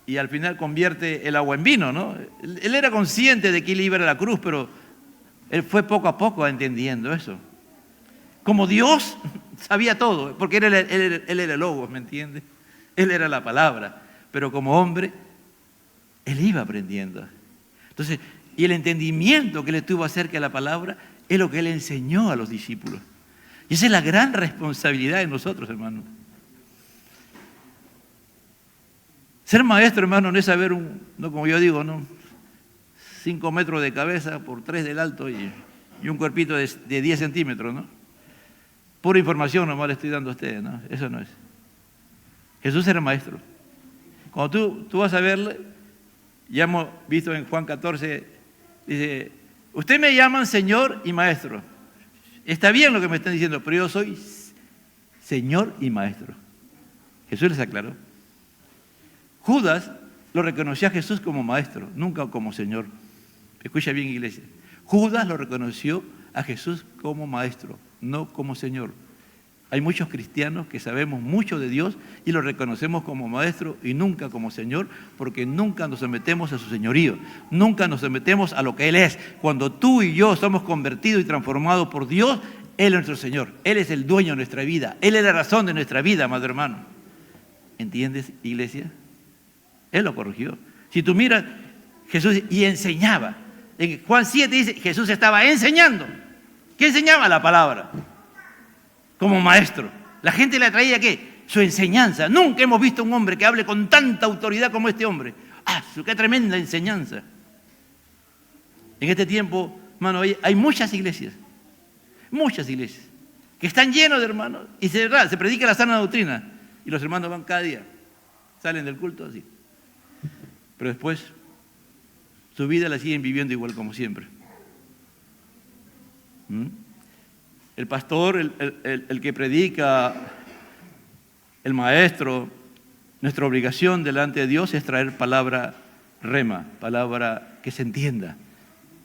Y al final convierte el agua en vino, ¿no? Él era consciente de que él iba a la cruz, pero él fue poco a poco entendiendo eso. Como Dios sabía todo, porque él era el logos, ¿me entiende? Él era la palabra, pero como hombre, él iba aprendiendo. Entonces, y el entendimiento que le tuvo acerca de la palabra es lo que él enseñó a los discípulos. Y esa es la gran responsabilidad de nosotros, hermanos. Ser maestro, hermano, no es saber no como yo digo, ¿no? 5 metros de cabeza por 3 del alto y un cuerpito de 10 centímetros, ¿no? Pura información nomás le estoy dando a ustedes, ¿no? Eso no es. Jesús era maestro. Cuando tú vas a verle, ya hemos visto en Juan 14, dice, ustedes me llaman Señor y Maestro. Está bien lo que me están diciendo, pero yo soy Señor y Maestro. Jesús les aclaró. Judas lo reconoció a Jesús como maestro, nunca como Señor. Escucha bien, iglesia. Judas lo reconoció a Jesús como maestro, no como Señor. Hay muchos cristianos que sabemos mucho de Dios y lo reconocemos como maestro y nunca como Señor, porque nunca nos sometemos a su señorío, nunca nos sometemos a lo que Él es. Cuando tú y yo somos convertidos y transformados por Dios, Él es nuestro Señor, Él es el dueño de nuestra vida, Él es la razón de nuestra vida, amado hermano. ¿Entiendes, iglesia? Él lo corrigió. Si tú miras, Jesús y enseñaba. En Juan 7 dice, Jesús estaba enseñando. ¿Qué enseñaba? La palabra. Como maestro. La gente le traía ¿qué? Su enseñanza. Nunca hemos visto un hombre que hable con tanta autoridad como este hombre. ¡Ah, qué tremenda enseñanza! En este tiempo, hermano, hay muchas iglesias, que están llenos de hermanos y se predica la sana doctrina y los hermanos van cada día, salen del culto así. Pero después, su vida la siguen viviendo igual como siempre. El pastor, el que predica, el maestro, nuestra obligación delante de Dios es traer palabra rema, palabra que se entienda,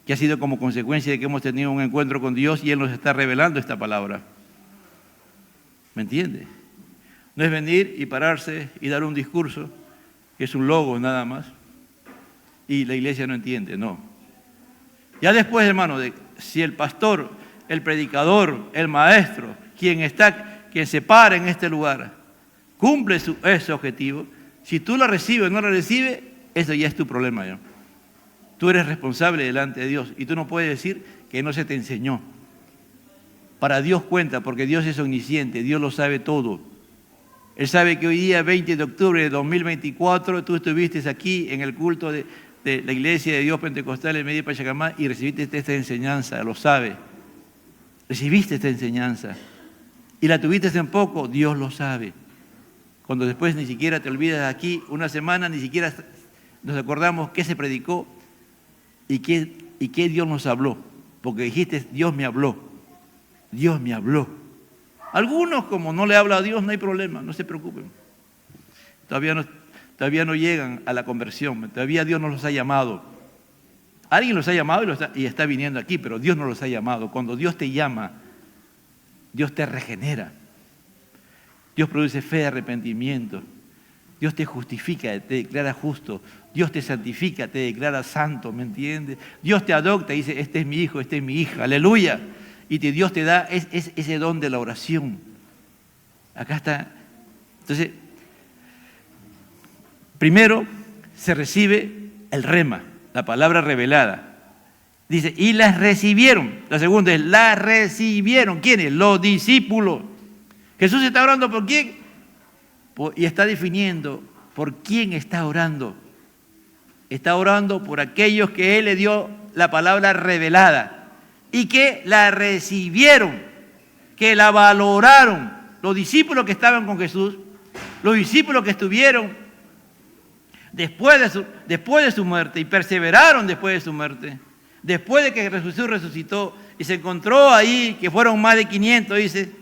que ha sido como consecuencia de que hemos tenido un encuentro con Dios y Él nos está revelando esta palabra. ¿Me entiende? No es venir y pararse y dar un discurso, que es un logo nada más, y la iglesia no entiende, no. Ya después, hermano, si el pastor, el predicador, el maestro, quien se para en este lugar, cumple ese objetivo, si tú lo recibes o no lo recibes, eso ya es tu problema, ¿no? Tú eres responsable delante de Dios y tú no puedes decir que no se te enseñó. Para Dios cuenta, porque Dios es omnisciente, Dios lo sabe todo. Él sabe que hoy día, 20 de octubre de 2024, tú estuviste aquí en el culto de la Iglesia de Dios Pentecostal en Medellín, Pachacamá, y recibiste esta enseñanza, lo sabe. Recibiste esta enseñanza y la tuviste en poco, Dios lo sabe. Cuando después ni siquiera te olvidas aquí, una semana, ni siquiera nos acordamos qué se predicó y qué Dios nos habló. Porque dijiste, Dios me habló. Dios me habló. Algunos, como no le habla a Dios, no hay problema, no se preocupen. Todavía no llegan a la conversión, todavía Dios no los ha llamado. Alguien los ha llamado y está viniendo aquí, pero Dios no los ha llamado. Cuando Dios te llama, Dios te regenera. Dios produce fe de arrepentimiento. Dios te justifica, te declara justo. Dios te santifica, te declara santo, ¿me entiendes? Dios te adopta y dice, este es mi hijo, esta es mi hija, aleluya. Y Dios te da ese don de la oración. Acá está. Entonces, primero se recibe el rema, la palabra revelada. Dice, y las recibieron. La segunda es, las recibieron. ¿Quiénes? Los discípulos. Jesús está orando por quién. Y está definiendo por quién está orando. Está orando por aquellos que Él le dio la palabra revelada y que la recibieron, que la valoraron. Los discípulos que estaban con Jesús, los discípulos que estuvieron después de su muerte y perseveraron después de su muerte, después de que Jesús resucitó y se encontró ahí, que fueron más de 500, dice,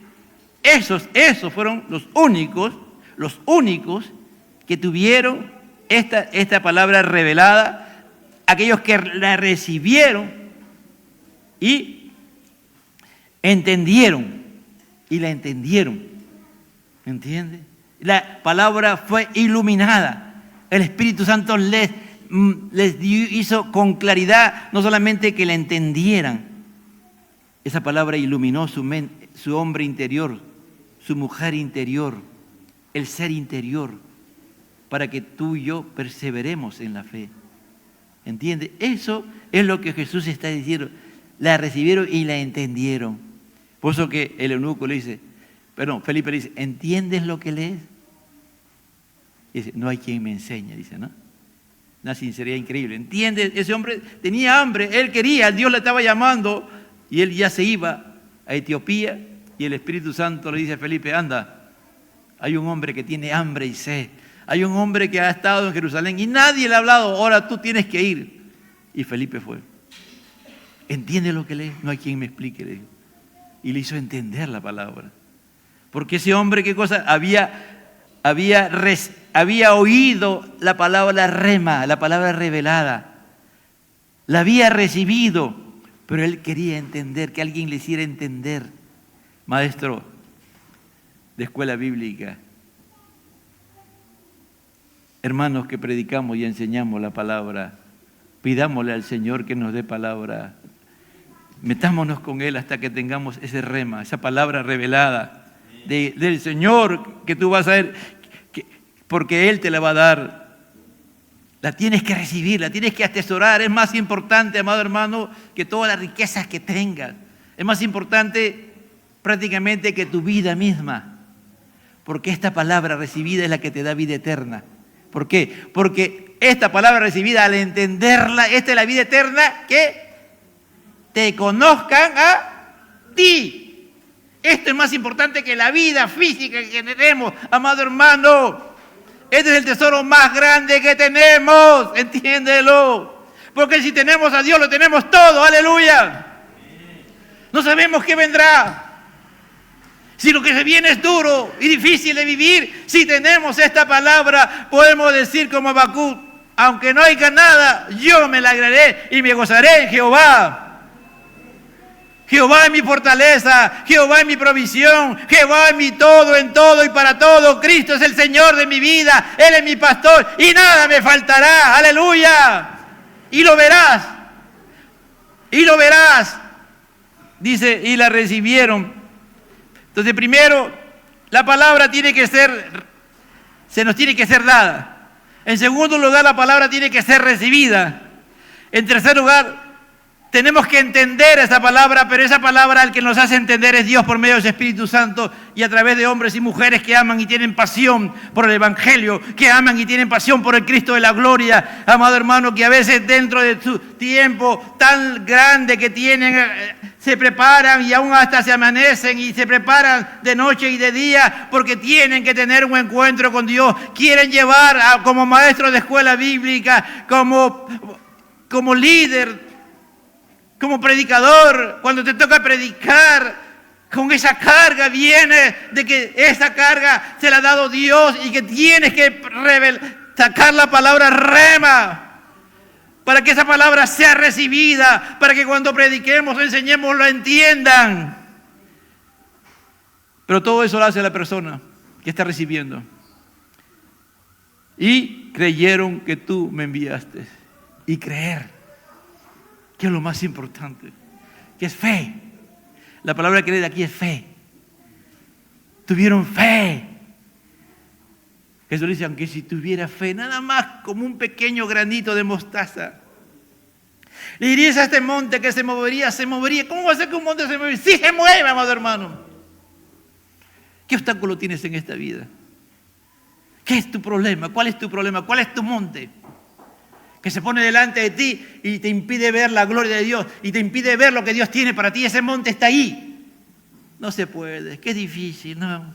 esos fueron los únicos que tuvieron esta palabra revelada, aquellos que la recibieron y entendieron, y la entendieron, ¿entiende? La palabra fue iluminada. El Espíritu Santo les hizo con claridad, no solamente que la entendieran. Esa palabra iluminó su hombre interior, su mujer interior, el ser interior, para que tú y yo perseveremos en la fe. ¿Entiendes? Eso es lo que Jesús está diciendo. La recibieron y la entendieron. Por eso que el eunuco Felipe le dice, ¿entiendes lo que lees? Dice, no hay quien me enseñe, dice, ¿no? Una sinceridad increíble. ¿Entiendes? Ese hombre tenía hambre, él quería, Dios le estaba llamando y él ya se iba a Etiopía y el Espíritu Santo le dice a Felipe, anda, hay un hombre que tiene hambre y sed. Hay un hombre que ha estado en Jerusalén y nadie le ha hablado, ahora tú tienes que ir. Y Felipe fue. ¿Entiende lo que lee? No hay quien me explique, le dijo. Y le hizo entender la palabra. Porque ese hombre, ¿qué cosa? Había había oído la palabra rema, la palabra revelada. La había recibido, pero él quería entender, que alguien le hiciera entender. Maestro de escuela bíblica, hermanos que predicamos y enseñamos la palabra, pidámosle al Señor que nos dé palabra. Metámonos con Él hasta que tengamos ese rema, esa palabra revelada del Señor que tú vas a ver, porque Él te la va a dar. La tienes que recibir, la tienes que atesorar. Es más importante, amado hermano, que todas las riquezas que tengas. Es más importante prácticamente que tu vida misma. Porque esta palabra recibida es la que te da vida eterna. ¿Por qué? Porque esta palabra recibida, al entenderla, esta es la vida eterna, que te conozcan a ti. Esto es más importante que la vida física que tenemos, amado hermano. Este es el tesoro más grande que tenemos, entiéndelo. Porque si tenemos a Dios, lo tenemos todo, aleluya. No sabemos qué vendrá. Si lo que se viene es duro y difícil de vivir, si tenemos esta palabra, podemos decir como Habacuc: aunque no haya nada, yo me alegraré y me gozaré en Jehová. Jehová es mi fortaleza, Jehová es mi provisión, Jehová es mi todo en todo y para todo. Cristo es el Señor de mi vida, Él es mi pastor y nada me faltará, aleluya. Y lo verás, dice, y la recibieron. Entonces, primero, la palabra tiene que ser, se nos tiene que ser dada. En segundo lugar, la palabra tiene que ser recibida. En tercer lugar, tenemos que entender esa palabra, pero esa palabra el que nos hace entender es Dios por medio de su Espíritu Santo y a través de hombres y mujeres que aman y tienen pasión por el Evangelio, que aman y tienen pasión por el Cristo de la gloria. Amado hermano, que a veces dentro de su tiempo tan grande que tienen, se preparan y aún hasta se amanecen y se preparan de noche y de día porque tienen que tener un encuentro con Dios. Quieren llevar como maestro de escuela bíblica, como líder, como predicador, cuando te toca predicar, con esa carga viene de que esa carga se la ha dado Dios y que tienes que sacar la palabra rema para que esa palabra sea recibida, para que cuando prediquemos o enseñemos lo entiendan. Pero todo eso lo hace la persona que está recibiendo. Y creyeron que tú me enviaste. Y creer, que es lo más importante, que es fe. La palabra creer aquí es fe. Tuvieron fe. Jesús dice, aunque si tuviera fe, nada más como un pequeño granito de mostaza, le dirías a este monte que se movería. ¿Cómo va a ser que un monte se mueva? Sí se mueve, amado hermano. ¿Qué obstáculo tienes en esta vida? ¿Qué es tu problema? ¿Cuál es tu problema? ¿Cuál es tu monte? Que se pone delante de ti y te impide ver la gloria de Dios y te impide ver lo que Dios tiene para ti. Ese monte está ahí. No se puede, qué difícil, no.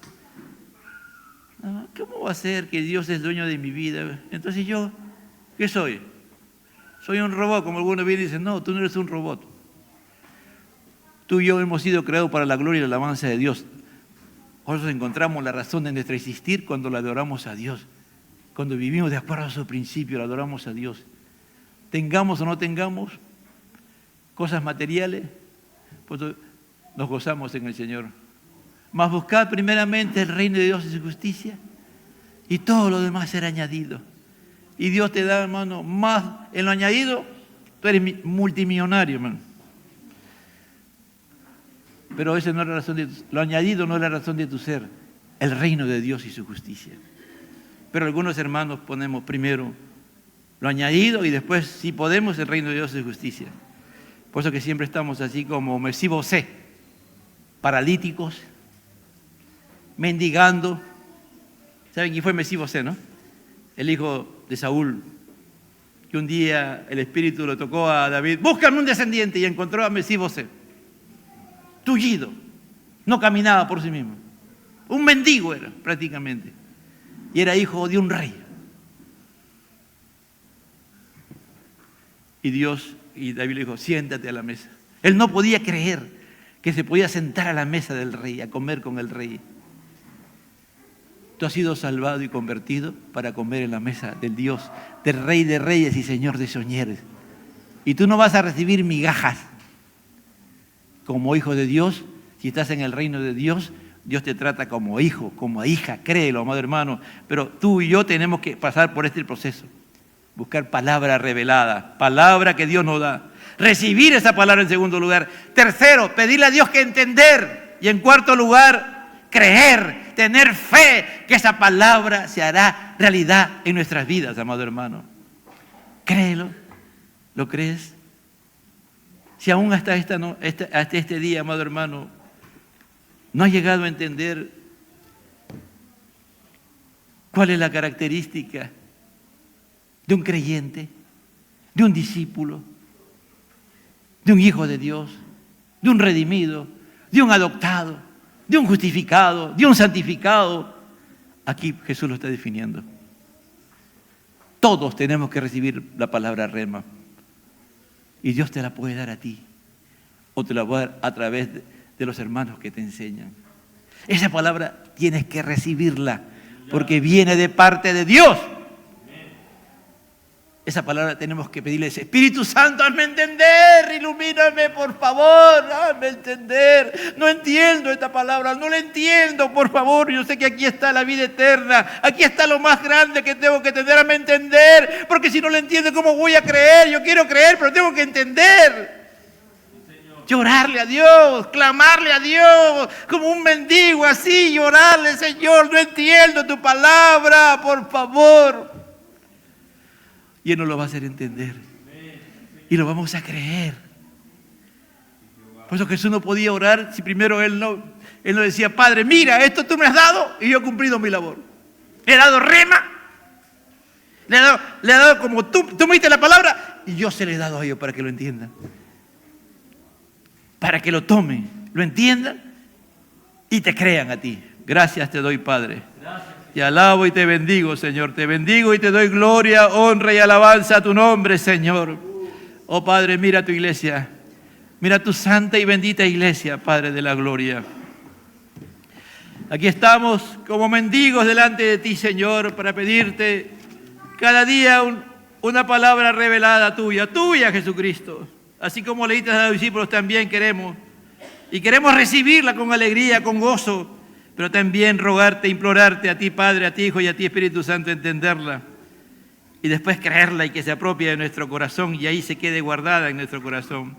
¿Cómo va a ser que Dios es dueño de mi vida? Entonces yo, ¿qué soy? Soy un robot, como algunos vienen y dicen, no, tú no eres un robot. Tú y yo hemos sido creados para la gloria y la alabanza de Dios. Nosotros encontramos la razón de nuestro existir cuando la adoramos a Dios. Cuando vivimos de acuerdo a su principio, la adoramos a Dios. Tengamos o no tengamos cosas materiales, pues nos gozamos en el Señor. Mas buscad primeramente el reino de Dios y su justicia, y todo lo demás será añadido. Y Dios te da, hermano, más en lo añadido, tú eres multimillonario, hermano. Pero esa no es la razón lo añadido no es la razón de tu ser, el reino de Dios y su justicia. Pero algunos hermanos ponemos primero lo añadido y después, si podemos, el reino de Dios y su justicia. Por eso que siempre estamos así como Mesibosé, paralíticos, mendigando. ¿Saben quién fue Mesibosé, no? El hijo de Saúl, que un día el Espíritu lo tocó a David, búscame un descendiente, y encontró a Mesibosé, tullido, no caminaba por sí mismo, un mendigo era prácticamente, y era hijo de un rey. Y David le dijo, siéntate a la mesa. Él no podía creer que se podía sentar a la mesa del rey, a comer con el rey. Tú has sido salvado y convertido para comer en la mesa del Dios, del Rey de Reyes y Señor de Señores. Y tú no vas a recibir migajas. Como hijo de Dios, si estás en el reino de Dios, Dios te trata como hijo, como hija, créelo, amado hermano. Pero tú y yo tenemos que pasar por este proceso. Buscar palabra revelada, palabra que Dios nos da. Recibir esa palabra en segundo lugar. Tercero, pedirle a Dios que entender. Y en cuarto lugar, creer, tener fe que esa palabra se hará realidad en nuestras vidas, amado hermano. Créelo, ¿lo crees? Si aún hasta este día, amado hermano, no has llegado a entender cuál es la característica de un creyente, de un discípulo, de un hijo de Dios, de un redimido, de un adoptado, de un justificado, de un santificado. Aquí Jesús lo está definiendo. Todos tenemos que recibir la palabra rema. Y Dios te la puede dar a ti, o te la va a dar a través de los hermanos que te enseñan. Esa palabra tienes que recibirla, porque viene de parte de Dios. Esa palabra tenemos que pedirle: Espíritu Santo, hazme entender, ilumíname, por favor, hazme entender. No entiendo esta palabra, no la entiendo, por favor. Yo sé que aquí está la vida eterna, aquí está lo más grande que tengo que tener, hazme entender, porque si no lo entiendo, ¿cómo voy a creer? Yo quiero creer, pero tengo que entender. Llorarle a Dios, clamarle a Dios, como un mendigo así, llorarle: Señor, no entiendo tu palabra, por favor. Y Él nos lo va a hacer entender. Y lo vamos a creer. Por eso Jesús no podía orar si primero Él no decía: Padre, mira, esto tú me has dado y yo he cumplido mi labor. Le he dado rema. Le he dado como tú me diste la palabra y yo se le he dado a ellos para que lo entiendan. Para que lo tomen, lo entiendan y te crean a ti. Gracias te doy, Padre. Te alabo y te bendigo, Señor. Te bendigo y te doy gloria, honra y alabanza a tu nombre, Señor. Oh, Padre, mira tu iglesia. Mira tu santa y bendita iglesia, Padre de la gloria. Aquí estamos como mendigos delante de ti, Señor, para pedirte cada día una palabra revelada tuya, Jesucristo. Así como le diste a los discípulos, también queremos. Y queremos recibirla con alegría, con gozo. Pero también rogarte, implorarte a ti, Padre, a ti, Hijo y a ti, Espíritu Santo, entenderla. Y después creerla y que se apropie de nuestro corazón y ahí se quede guardada en nuestro corazón.